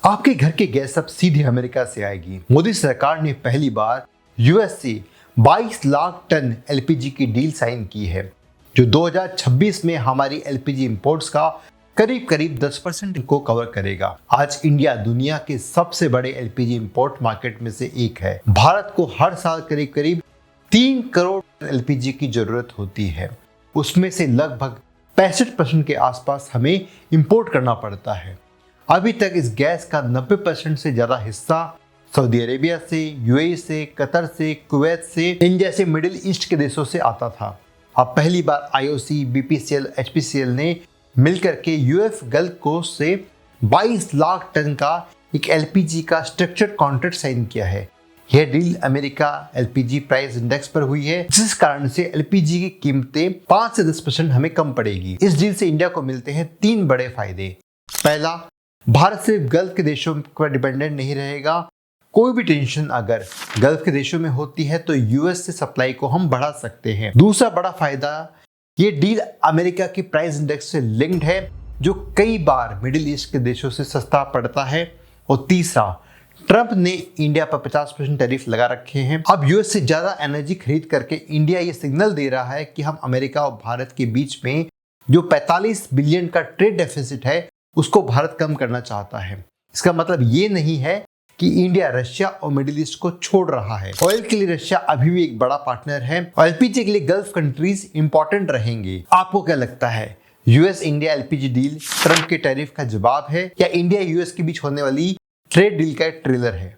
आपके घर की गैस अब सीधे अमेरिका से आएगी। मोदी सरकार ने पहली बार यूएस से 22 लाख टन एलपीजी की डील साइन की है, जो 2026 में हमारी एलपीजी इंपोर्ट्स का करीब करीब 10% को कवर करेगा। आज इंडिया दुनिया के सबसे बड़े एलपीजी इंपोर्ट मार्केट में से एक है। भारत को हर साल करीब करीब 3 करोड़ एलपीजी की जरूरत होती है। उसमें से लगभग 65% के आसपास हमें इंपोर्ट करना पड़ता है। अभी तक इस गैस का 90% से ज़्यादा हिस्सा सऊदी अरेबिया से, यूएई से, कतर से, कुवैत से, इन जैसे मिडिल ईस्ट के देशों से आता था। अब पहली बार आईओसी, बीपीसीएल, एचपीसीएल ने मिलकर के यूएस गल्फ कोस्ट से 22 लाख टन का एक एलपीजी का स्ट्रक्चर्ड कॉन्ट्रैक्ट साइन किया है। यह deal America LPG price index पर हुई है, जिस कारण से एलपीजी की कीमतें 5 से 10% हमें कम पड़ेगी। इस डील से इंडिया को मिलते हैं 3 बड़े फायदे। पहला, भारत सिर्फ गल्फ के देशों पर डिपेंडेंट नहीं रहेगा। कोई भी टेंशन अगर गल्फ के देशों में होती है तो यूएस से सप्लाई को हम बढ़ा सकते हैं। दूसरा बड़ा फायदा, ये डील अमेरिका के प्राइस इंडेक्स से लिंक्ड है, जो कई बार मिडिल ईस्ट के देशों से सस्ता पड़ता है। और तीसरा, ट्रंप ने इंडिया पर 50% टैरिफ लगा रखे हैं। अब यूएस से ज्यादा एनर्जी खरीद करके इंडिया ये सिग्नल दे रहा है कि हम अमेरिका और भारत के बीच में जो 45 बिलियन का ट्रेड डेफिसिट है उसको भारत कम करना चाहता है। इसका मतलब ये नहीं है कि इंडिया रशिया और मिडिल ईस्ट को छोड़ रहा है। ऑयल के लिए रशिया अभी भी एक बड़ा पार्टनर है। एलपीजी के लिए गल्फ कंट्रीज इंपॉर्टेंट रहेंगे। आपको क्या लगता है, US India LPG deal Trump के टैरिफ का जवाब है या इंडिया यूएस के बीच होने वाली ट्रेड डील का एक ट्रेलर है?